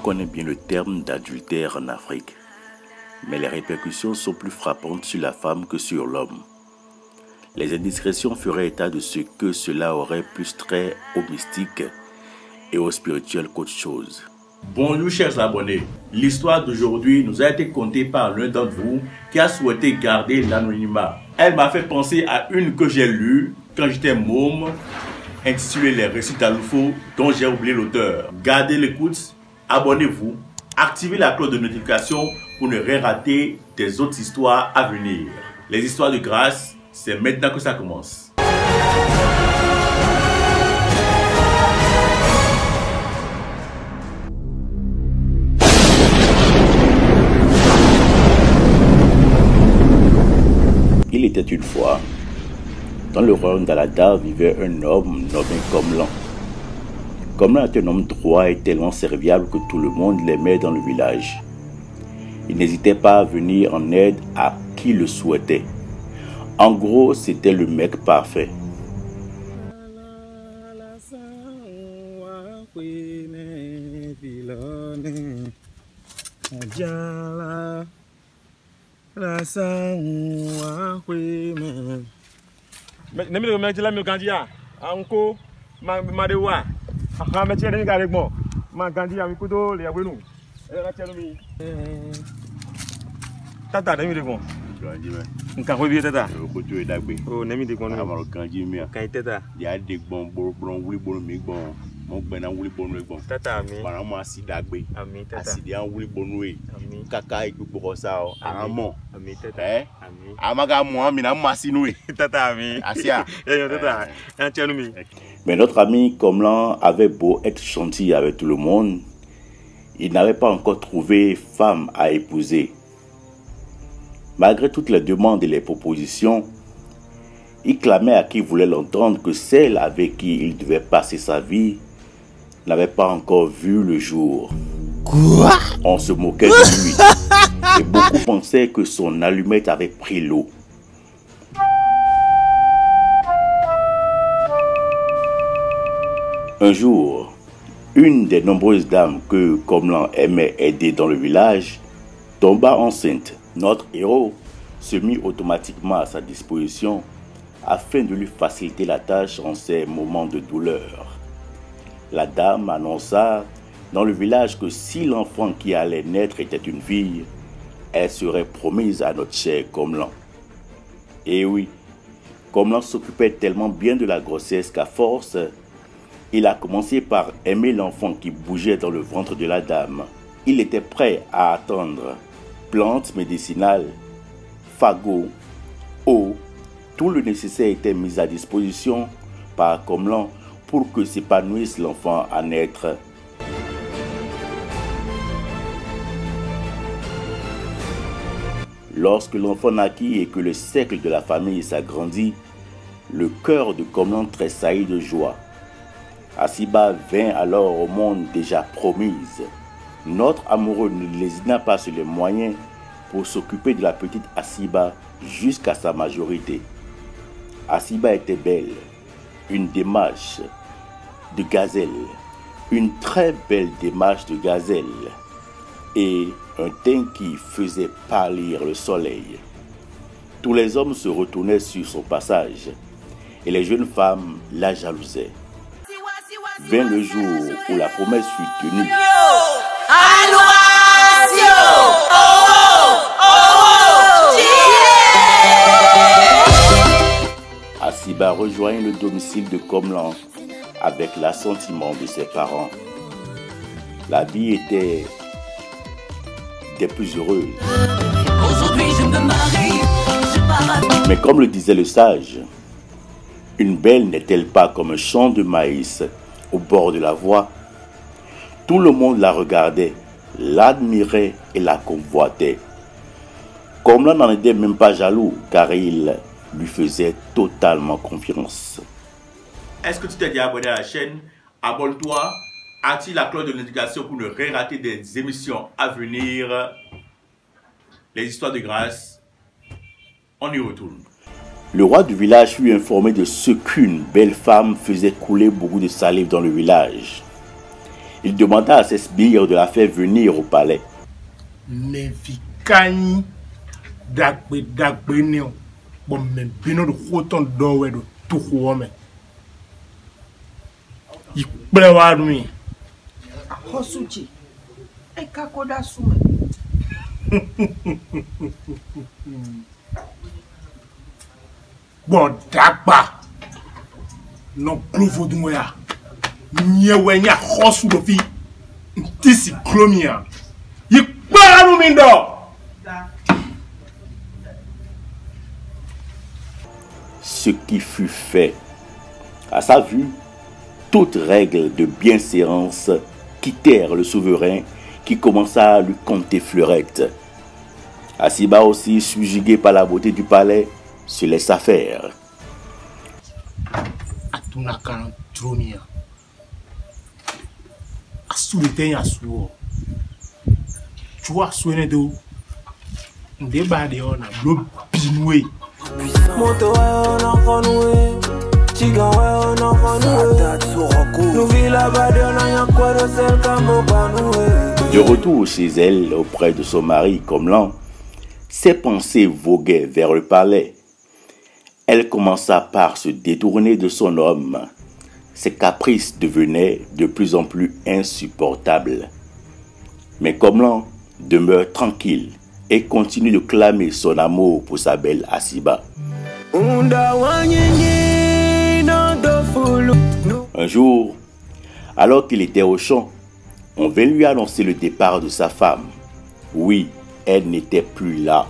connaît bien le terme d'adultère en Afrique, mais les répercussions sont plus frappantes sur la femme que sur l'homme. Les indiscrétions feraient état de ce que cela aurait plus trait au mystique et au spirituel qu'autre chose. Bonjour chers abonnés, l'histoire d'aujourd'hui nous a été contée par l'un d'entre vous qui a souhaité garder l'anonymat. Elle m'a fait penser à une que j'ai lue quand j'étais môme, intitulée Les Récits d'Aloufo, dont j'ai oublié l'auteur. Gardez l'écoute, abonnez-vous, activez la cloche de notification pour ne rien rater des autres histoires à venir. Les histoires de grâce, c'est maintenant que ça commence. Il était une fois, dans le royaume d'Alada vivait un homme nommé Komlan. Komlan est un homme droit et tellement serviable que tout le monde l'aimait dans le village. Il n'hésitait pas à venir en aide à qui le souhaitait. En gros, c'était le mec parfait. Tata, nemi de bon. Nka ko bi tata. Ko to e dagbe. Oh, nemi de bon. Amaro kanji mi. Kan tata. Ya de gbon boron wuli boron mi gbon. Mo gbe na wuli boron gbon. Tata mi. Para mo asi dagbe. Ami tata. Asi de an wuli boron we. Ami. Kaka igbo ko sa o. Amo. Ami tata. Ami. Amaga mo ami na mo asi nou e. Tata ami. Asia. Yo tata. En tiens mi. Mais notre ami Komlan avait beau être gentil avec tout le monde, il n'avait pas encore trouvé femme à épouser. Malgré toutes les demandes et les propositions, il clamait à qui voulait l'entendre que celle avec qui il devait passer sa vie n'avait pas encore vu le jour. Quoi? On se moquait de lui et beaucoup pensaient que son allumette avait pris l'eau. Un jour, une des nombreuses dames que Komlan aimait aider dans le village tomba enceinte. Notre héros se mit automatiquement à sa disposition afin de lui faciliter la tâche en ces moments de douleur. La dame annonça dans le village que si l'enfant qui allait naître était une fille, elle serait promise à notre cher Komlan. Et oui, Komlan s'occupait tellement bien de la grossesse qu'à force, il a commencé par aimer l'enfant qui bougeait dans le ventre de la dame. Il était prêt à attendre plantes médicinales, fagots, eau, tout le nécessaire était mis à disposition par Komlan pour que s'épanouisse l'enfant à naître. Lorsque l'enfant naquit et que le cercle de la famille s'agrandit, le cœur de Komlan tressaillit de joie. Asiba vint alors au monde déjà promise. Notre amoureux ne lésina pas sur les moyens pour s'occuper de la petite Asiba jusqu'à sa majorité. Asiba était belle, une démarche de gazelle, une très belle démarche de gazelle et un teint qui faisait pâlir le soleil. Tous les hommes se retournaient sur son passage et les jeunes femmes la jalousaient. Vint le jour où la promesse fut tenue. Asiba rejoignit le domicile de Komlan avec l'assentiment de ses parents. La vie était des plus heureuses. Aujourd'hui, je me marie. Mais comme le disait le sage, une belle n'est-elle pas comme un champ de maïs au bord de la voie? Tout le monde la regardait, l'admirait et la convoitait. Komlan n'en était même pas jaloux car il lui faisait totalement confiance. Est-ce que tu t'es déjà abonné à la chaîne? Abonne-toi, active la cloche de notification pour ne rien rater des émissions à venir. Les histoires de grâce, on y retourne. Le roi du village fut informé de ce qu'une belle femme faisait couler beaucoup de salive dans le village. Il demanda à ses sbires de la faire venir au palais. Mais Vikani, d'agbe néo, bon, mais bino de roton d'owe de tout homme. Il pleura nuit. Hosuji, et kakoda sume. Bon, d'agba, non plovo d'ouya, nyewenya hosu de fi, tisi clomia. Il pleura nuit d'or. Ce qui fut fait. À sa vue, toutes règles de bienséance quittèrent le souverain qui commença à lui compter fleurettes. Asiba aussi, subjugué par la beauté du palais, se laissa faire. Atuna kan tronia. Asulite ya suo. Chua suene do. Ndeba de ona blo binwe. Moto on enfant noué. Chigan on enfant noué. Nous vit là-bas de on a quoi de celle comme noué. De retour chez elle, auprès de son mari Komlan, ses pensées voguaient vers le palais. Elle commença par se détourner de son homme. Ses caprices devenaient de plus en plus insupportables. Mais Komlan demeure tranquille et continue de clamer son amour pour sa belle Asiba. Un jour, alors qu'il était au champ, on vint lui annoncer le départ de sa femme. Oui, elle n'était plus là.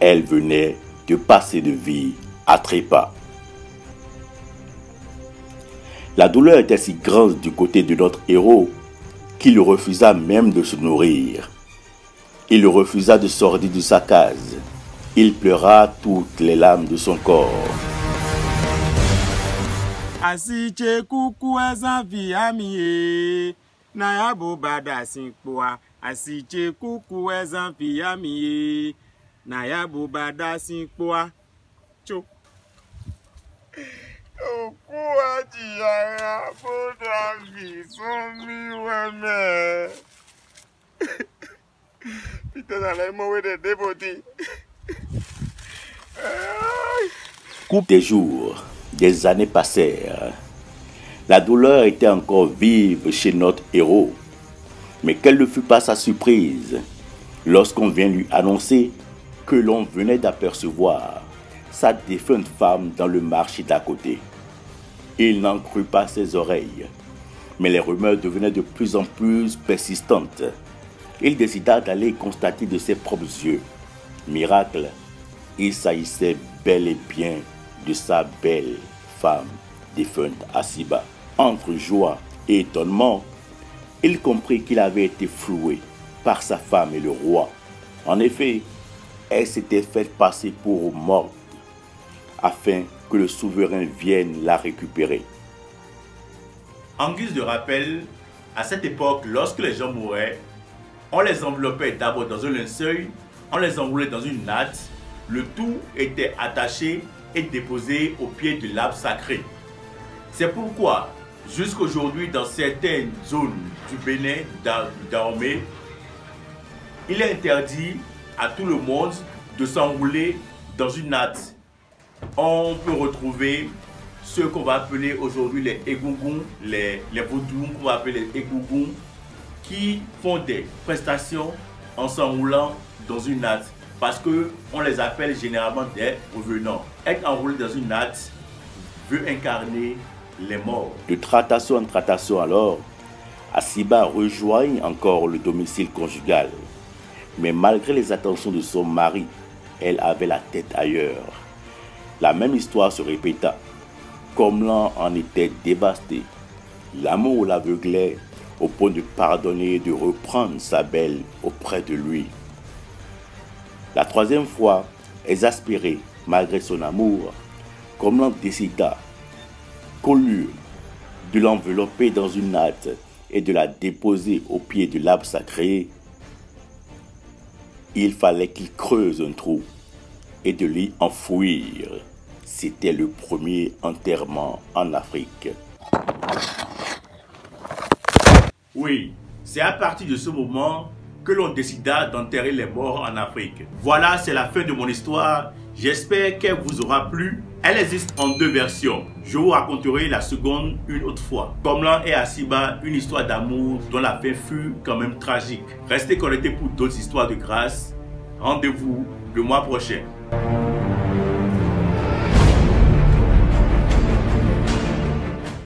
Elle venait de passer de vie à trépas. La douleur était si grande du côté de notre héros qu'il refusa même de se nourrir. Il refusa de sortir de sa case. Il pleura toutes les larmes de son corps. Asiche kuku ezanvi amie na ya bobada sinkpoa. Asiche kuku ezanvi amie na ya bobada sinkpoa. Cho. Okuwa jiyara boda vi somi weme. Peter na mo de devoti. Des jours, des années passèrent. La douleur était encore vive chez notre héros. Mais quelle ne fut pas sa surprise lorsqu'on vient lui annoncer que l'on venait d'apercevoir sa défunte femme dans le marché d'à côté. Il n'en crut pas ses oreilles, mais les rumeurs devenaient de plus en plus persistantes. Il décida d'aller constater de ses propres yeux. Miracle, il s'agissait bel et bien de sa belle femme défunte Asiba. Entre joie et étonnement, il comprit qu'il avait été floué par sa femme et le roi. En effet, elle s'était faite passer pour morte afin que le souverain vienne la récupérer. En guise de rappel, à cette époque, lorsque les gens mouraient, on les enveloppait d'abord dans un linceul, on les enroulait dans une natte, le tout était attaché et déposé au pied de l'arbre sacré. C'est pourquoi, jusqu'aujourd'hui, dans certaines zones du Bénin, du Dahomey, il est interdit à tout le monde de s'enrouler dans une natte. On peut retrouver ceux qu'on va appeler aujourd'hui les Egungun, les Vaudous qu'on va appeler les Egungun, qui font des prestations en s'enroulant dans une natte. Parce qu'on les appelle généralement des revenants. Être enroulé dans une natte veut incarner les morts. De tratation en tratation alors, Asiba rejoignit encore le domicile conjugal. Mais malgré les attentions de son mari, elle avait la tête ailleurs. La même histoire se répéta. Komlan en était dévasté. L'amour l'aveuglait au point de pardonner et de reprendre sa belle auprès de lui. La troisième fois, exaspéré malgré son amour, Komlan décida qu'au lieu de l'envelopper dans une natte et de la déposer au pied de l'arbre sacré, il fallait qu'il creuse un trou et de l'y enfouir c'était le premier enterrement en Afrique. Oui, c'est à partir de ce moment que l'on décida d'enterrer les morts en Afrique. Voilà, c'est la fin de mon histoire. J'espère qu'elle vous aura plu. Elle existe en 2 versions. Je vous raconterai la seconde une autre fois. Komlan et Asiba, une histoire d'amour dont la fin fut quand même tragique. Restez connectés pour d'autres histoires de grâce. Rendez-vous le mois prochain.